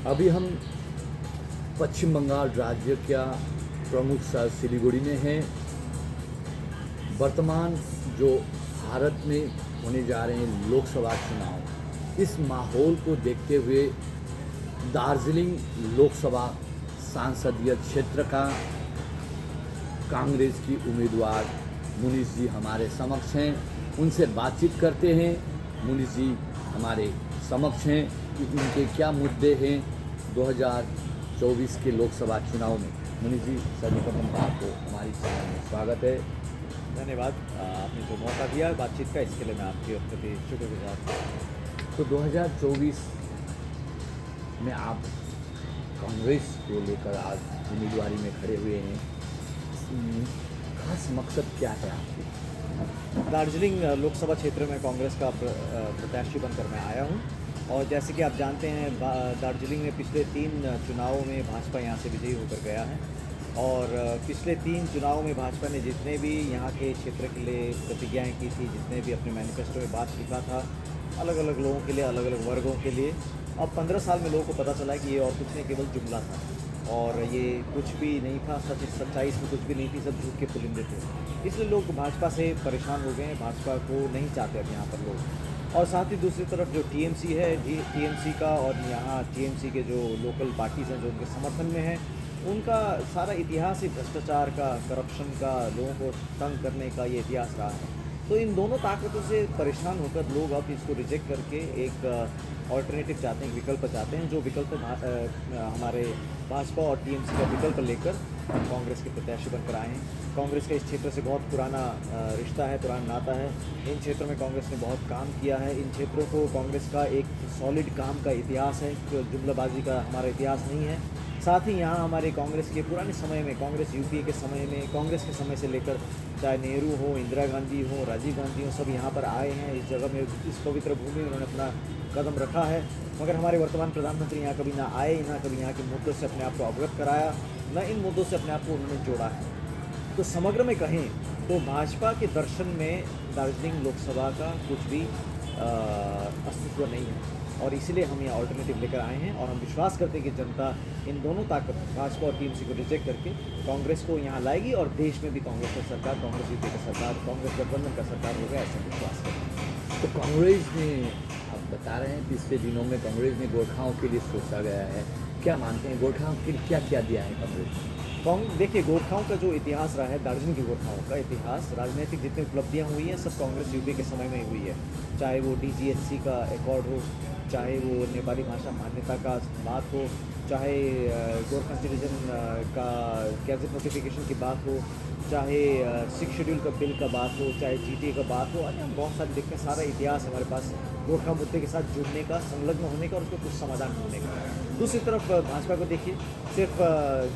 अभी हम पश्चिम बंगाल राज्य का प्रमुख शहर सिलीगुड़ी में हैं। वर्तमान जो भारत में होने जा रहे हैं लोकसभा चुनाव, इस माहौल को देखते हुए दार्जिलिंग लोकसभा सांसदीय क्षेत्र का कांग्रेस की उम्मीदवार मुनीष जी हमारे समक्ष हैं। उनसे बातचीत करते हैं। मुनीष जी हमारे समक्ष हैं कि उनके क्या मुद्दे हैं 2024 के लोकसभा चुनाव में। मुनीष जी, सर्वप्रथम आपको हमारी चैनल में स्वागत है। धन्यवाद। आपने जो मौका दिया बातचीत का, इसके लिए मैं आपके प्रति शुक्रगुजार हूँ। तो 2024 में आप कांग्रेस को लेकर आज उम्मीदवारी में खड़े हुए हैं। खास मकसद क्या है आपके? दार्जिलिंग लोकसभा क्षेत्र में कांग्रेस का प्रत्याशी बनकर मैं आया हूँ। और जैसे कि आप जानते हैं, दार्जिलिंग में पिछले 3 चुनावों में भाजपा यहाँ से विजयी होकर गया है। और पिछले 3 चुनावों में भाजपा ने जितने भी यहाँ के क्षेत्र के लिए प्रतिज्ञाएँ की थी, जितने भी अपने मैनिफेस्टो में बात लिखा था, अलग अलग लोगों के लिए, अलग अलग वर्गों के लिए, अब 15 साल में लोगों को पता चला कि ये और कुछ नहीं, केवल जुमला था और ये कुछ भी नहीं था। सच्चाई इसमें कुछ भी नहीं थी, सब झूठ के पुलिंदे थे। इसलिए लोग भाजपा से परेशान हो गए हैं, भाजपा को नहीं चाहते अब यहाँ पर लोग। और साथ ही दूसरी तरफ जो टीएमसी है, टीएमसी का और यहाँ टीएमसी के जो लोकल पार्टीज़ हैं जो उनके समर्थन में हैं, उनका सारा इतिहास ही भ्रष्टाचार का, करप्शन का, लोगों को तंग करने का ये इतिहास रहा है। तो इन दोनों ताकतों से परेशान होकर लोग अब इसको रिजेक्ट करके एक ऑल्टरनेटिव चाहते हैं, विकल्प चाहते हैं, जो विकल्प हमारे भाजपा और टीएमसी का विकल्प लेकर कांग्रेस के प्रत्याशी बनकर आए हैं। कांग्रेस का इस क्षेत्र से बहुत पुराना रिश्ता है, पुराना नाता है। इन क्षेत्रों में कांग्रेस ने बहुत काम किया है। इन क्षेत्रों को कांग्रेस का एक सॉलिड काम का इतिहास है, जुमलाबाजी का हमारा इतिहास नहीं है। साथ ही यहाँ हमारे कांग्रेस के पुराने समय में, कांग्रेस यूपीए के समय में, कांग्रेस के समय से लेकर चाहे नेहरू हो, इंदिरा गांधी हो, राजीव गांधी हो, सब यहाँ पर आए हैं। इस जगह में, इस पवित्र भूमि में उन्होंने अपना कदम रखा है। मगर हमारे वर्तमान प्रधानमंत्री यहाँ कभी ना आए, ना कभी यहाँ के मुद्दों से अपने आप को अवगत कराया, न इन मुद्दों से अपने आप को उन्होंने जोड़ा है। तो समग्र में कहें तो भाजपा के दर्शन में दार्जिलिंग लोकसभा का कुछ भी अस्तित्व नहीं है। और इसीलिए हम यहाँ ऑल्टरनेटिव लेकर आए हैं और हम विश्वास करते हैं कि जनता इन दोनों ताकत, भाजपा और टीएमसी को रिजेक्ट करके कांग्रेस को यहाँ लाएगी और देश में भी कांग्रेस का सरकार, कांग्रेस यूपीए का सरकार, कांग्रेस गठबंधन का सरकार होगा, ऐसा विश्वास करते हैं। तो कांग्रेस ने, आप बता रहे हैं पिछले दिनों में कांग्रेस ने गोरखाओं के लिए सोचा गया है, क्या मानते हैं गोरखाओं के लिए क्या क्या दिया है कांग्रेस ने? देखिए, गोरखाओं का जो इतिहास रहा है, दार्जिलिंग के गोरखाओं का इतिहास, राजनीतिक जितनी उपलब्धियाँ हुई हैं सब कांग्रेस यूपीए के समय में ही हुई है। चाहे वो डीजीएचसी का एकॉर्ड हो, चाहे वो नेपाली भाषा मान्यता का बात हो, चाहे गोरखा सिटीजन का गैजेट नोटिफिकेशन की बात हो, चाहे 6 शेड्यूल का बिल का बात हो, चाहे जीटीए का बात हो। अन्य बहुत सारे देखते हैं, सारा इतिहास हमारे पास गोरखा मुद्दे के साथ जुड़ने का, संलग्न होने का और उसको कुछ समाधान ढूंढने का। दूसरी तरफ भाजपा को देखिए, सिर्फ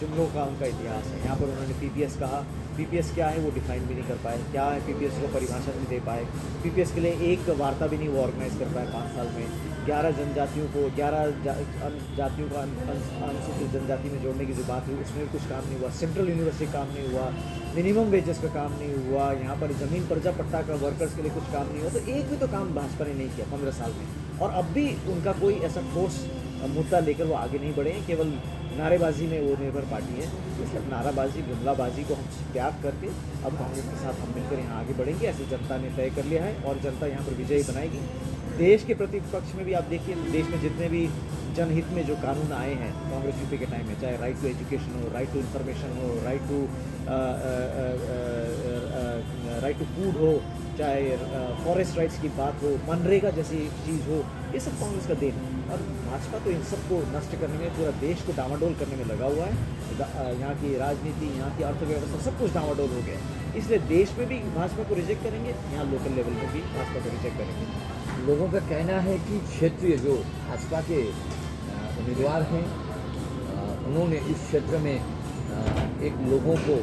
जुमलों का उनका इतिहास है। यहाँ पर उन्होंने पीपीएस कहा, पीपीएस क्या है वो डिफाइन भी नहीं कर पाए, क्या है पीपीएस को परिभाषा नहीं दे पाए। पीपीएस के लिए एक वार्ता भी नहीं वो ऑर्गेनाइज कर पाए 5 साल में। 11 जनजातियों को, 11 जातियों का अनुसूचित जनजाति में जोड़ने की जो बात हुई, उसमें भी कुछ काम नहीं हुआ। सेंट्रल यूनिवर्सिटी काम नहीं हुआ, मिनिमम वेजेस का काम नहीं हुआ, यहाँ पर ज़मीन पर्जा पट्टा का वर्कर्स के लिए कुछ काम नहीं हुआ। तो एक भी तो काम भाजपा ने नहीं किया 15 साल में। और अब भी उनका कोई ऐसा ठोस मुद्दा लेकर वो आगे नहीं बढ़े हैं, केवल नारेबाजी में वो निर्भर पार्टी है। इसलिए नाराबाजी, जुमलाबाजी को हम त्याग करके अब कांग्रेस के साथ हम मिलकर यहाँ आगे बढ़ेंगे, ऐसे जनता ने तय कर लिया है और जनता यहाँ पर विजयी बनाएगी। देश के प्रतिपक्ष में भी आप देखिए, देश में जितने भी जनहित में जो कानून आए हैं कांग्रेस यूपी के टाइम में, चाहे राइट टू एजुकेशन हो, राइट टू इन्फॉर्मेशन हो, राइट टू फूड हो, चाहे फॉरेस्ट राइट्स की बात हो, मनरेगा जैसी चीज़ हो, ये सब कांग्रेस का देन है। और भाजपा तो इन सबको नष्ट करने में, पूरा देश को डामाडोल करने में लगा हुआ है। यहाँ की राजनीति, यहाँ की अर्थव्यवस्था, सब कुछ डामाडोल हो गया है। इसलिए देश में भी भाजपा को रिजेक्ट करेंगे, यहाँ लोकल लेवल पर भी भाजपा को रिजेक्ट करेंगे। लोगों का कहना है कि क्षेत्रीय जो भाजपा के उम्मीदवार हैं, उन्होंने इस क्षेत्र में एक लोगों को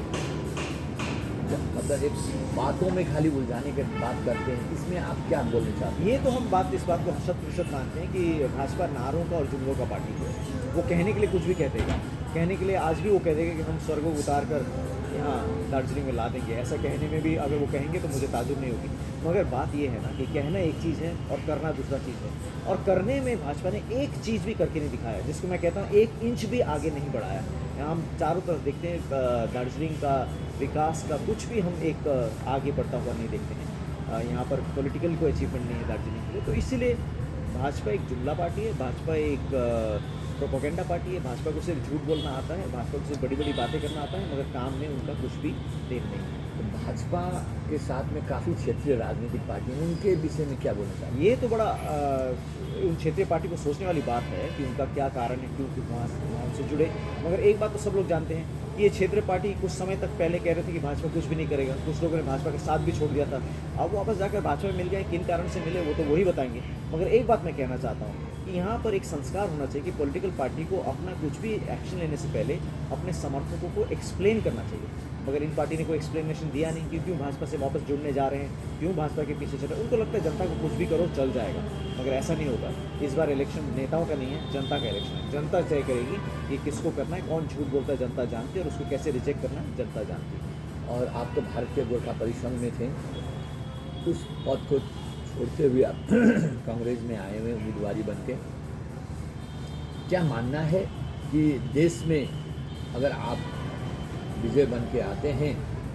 मतलब एक बातों में खाली उलझाने की बात करते हैं, इसमें आप क्या बोलना चाहते हैं? ये तो हम इस बात को शत प्रतिशत मानते हैं कि भाजपा नारों का और जुमलों का पार्टी है। वो कहने के लिए कुछ भी कह देगा, कहने के लिए आज भी वो कह देगा कि हम स्वर्ग को उतार कर यहाँ दार्जिलिंग में ला देंगे। ऐसा कहने में भी अगर वो कहेंगे तो मुझे ताजुब नहीं होगी। मगर बात ये है ना कि कहना एक चीज़ है और करना दूसरा चीज़ है। और करने में भाजपा ने एक चीज़ भी करके नहीं दिखाया, जिसको मैं कहता हूँ 1 इंच भी आगे नहीं बढ़ाया। यहाँ हम चारों तरफ देखते हैं दार्जिलिंग का विकास का कुछ भी हम एक आगे बढ़ता हुआ नहीं देखते हैं। यहाँ पर पॉलिटिकल कोई अचीवमेंट नहीं है दार्जिलिंग के लिए। तो इसीलिए भाजपा एक जुमला पार्टी है, भाजपा एक प्रोपोगेंडा पार्टी है। भाजपा को सिर्फ झूठ बोलना आता है, भाजपा को सिर्फ बड़ी बड़ी बातें करना आता है, मगर काम में उनका कुछ भी देर नहीं है। तो भाजपा के साथ में काफ़ी क्षेत्रीय राजनीतिक पार्टी हैं, उनके विषय में क्या बोलना चाहिए? ये तो बड़ा उन क्षेत्रीय पार्टी को सोचने वाली बात है कि उनका क्या कारण है, क्यों वहाँ से जुड़े। मगर एक बात तो सब लोग जानते हैं कि ये क्षेत्रीय पार्टी कुछ समय तक पहले कह रहे थे कि भाजपा कुछ भी नहीं करेगा। कुछ लोगों ने भाजपा के साथ भी छोड़ दिया था। अब वो वापस जाकर भाजपा में मिल गए, किन कारण से मिले वो तो वही बताएंगे। मगर एक बात मैं कहना चाहता हूँ कि यहाँ पर एक संस्कार होना चाहिए कि पॉलिटिकल पार्टी को अपना कुछ भी एक्शन लेने से पहले अपने समर्थकों को एक्सप्लेन करना चाहिए। मगर इन पार्टी ने कोई एक्सप्लेनेशन दिया नहीं कि क्यों भाजपा से वापस जुड़ने जा रहे हैं, क्यों भाजपा के पीछे चल रहे हैं। उनको लगता है जनता को कुछ भी करो चल जाएगा, मगर ऐसा नहीं होगा। इस बार इलेक्शन नेताओं का नहीं है, जनता का इलेक्शन है। जनता तय करेगी कि किसको करना है, कौन झूठ बोलता है जनता जानती है, और उसको कैसे रिजेक्ट करना है जनता जानती है। और आप तो भारतीय गोरखा परिसंघ में थे, उस पद को छोड़ते हुए आप कांग्रेस में आए हुए उम्मीदवारी बन के, क्या मानना है कि देश में अगर आप विजय बन के आते हैं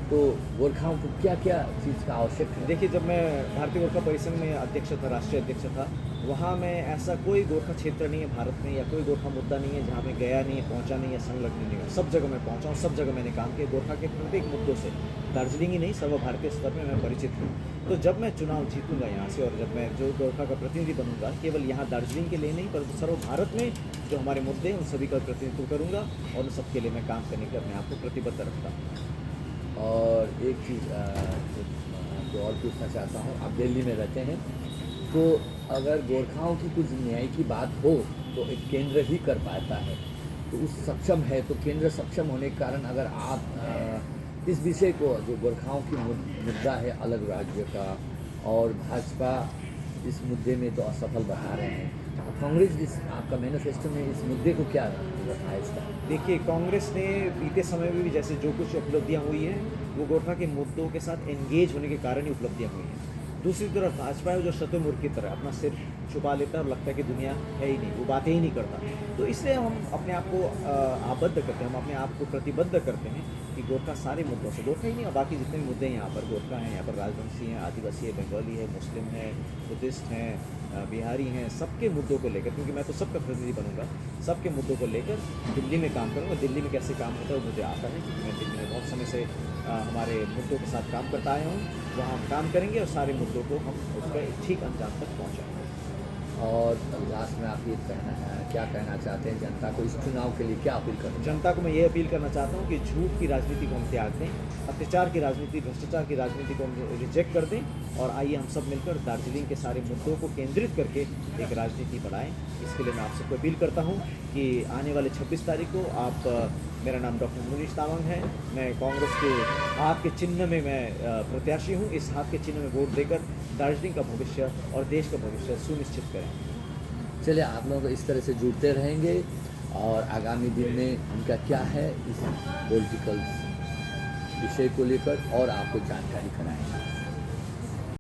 तो गोरखाओं को क्या क्या चीज़ का आवश्यक है? देखिए, जब मैं भारतीय गोरखा परिसंघ में अध्यक्ष था, राष्ट्रीय अध्यक्ष था, वहाँ में ऐसा कोई गोरखा क्षेत्र नहीं है भारत में, या कोई गोरखा मुद्दा नहीं है जहाँ मैं गया नहीं है, पहुँचा नहीं है, संलग्न नहीं है। सब जगह मैं पहुँचा हूँ, सब जगह मैंने काम किया गोरखा के प्रत्येक मुद्दों से। दार्जिलिंग ही नहीं, सर्वभारतीय स्तर में मैं परिचित हूँ। तो जब मैं चुनाव जीतूंगा यहाँ से, और जब मैं जो गोरखा का प्रतिनिधि बनूंगा, केवल यहाँ दार्जिलिंग के लिए नहीं परंतु सर्व भारत में जो हमारे मुद्दे हैं उन सभी का प्रतिनिधित्व करूँगा, और उन सबके लिए मैं काम करने के अपने आप को प्रतिबद्ध रखता हूँ। और एक चीज़ जो और पूछना चाहता हूँ, आप दिल्ली में रहते हैं, तो अगर गोरखाओं की कुछ न्याय की बात हो तो एक केंद्र ही कर पाता है, तो उस सक्षम है, तो केंद्र सक्षम होने के कारण अगर आप इस विषय को, जो गोरखाओं की मुद्दा है अलग राज्य का, और भाजपा इस मुद्दे में तो असफल बता रहे हैं, कांग्रेस इस आपका मैनिफेस्टो में इस मुद्दे को क्या रखा है इसका? देखिए, कांग्रेस ने बीते समय में भी जैसे जो कुछ उपलब्धियां हुई हैं वो गोरखा के मुद्दों के साथ एंगेज होने के कारण ही उपलब्धियां हुई हैं। दूसरी तरफ भाजपा है जो शतुर्मुर्ग की तरह अपना सिर छुपा लेता है और लगता है कि दुनिया है ही नहीं, वो बातें ही नहीं करता। तो इसलिए हम अपने आप को आबद्ध करते हैं, हम अपने आप को प्रतिबद्ध करते हैं कि गोरखा सारे मुद्दों से, गोरखा ही नहीं बाकी जितने भी मुद्दे हैं यहाँ पर, गोरखा हैं, यहाँ पर राजवंशी हैं, आदिवासी है, बंगाली है, मुस्लिम है, बुद्धिस्ट हैं, बिहारी हैं, सबके मुद्दों को लेकर, क्योंकि मैं तो सबका प्रतिनिधि बनूंगा, सबके मुद्दों को लेकर दिल्ली में काम करूँगा। दिल्ली में कैसे काम होता है वो मुझे आता है, क्योंकि मैं दिल्ली में बहुत समय से हमारे मुद्दों के साथ काम करता आया हूँ। वहाँ हम काम करेंगे और सारे मुद्दों को हम उसका एक ठीक अंजाम तक पहुँचाएंगे। और लास्ट में आप ये क्या कहना चाहते हैं जनता को, इस चुनाव के लिए क्या अपील करें? जनता को मैं ये अपील करना चाहता हूँ कि झूठ की राजनीति को हम त्याग दें, अत्याचार की राजनीति, भ्रष्टाचार की राजनीति को हम रिजेक्ट कर दें, और आइए हम सब मिलकर दार्जिलिंग के सारे मुद्दों को केंद्रित करके एक राजनीति बढ़ाएं। इसके लिए मैं आप सबको अपील करता हूँ कि आने वाले 26 तारीख को आप, मेरा नाम डॉक्टर मुनीश तावंग है, मैं कांग्रेस के हाथ के चिन्ह में मैं प्रत्याशी हूँ। इस हाथ के चिन्ह में वोट देकर दार्जिलिंग का भविष्य और देश का भविष्य सुनिश्चित करें। चलिए, आप लोग इस तरह से जुड़ते रहेंगे और आगामी दिन में उनका क्या है इस पॉलिटिकल विषय को लेकर और आपको जानकारी कराएंगे।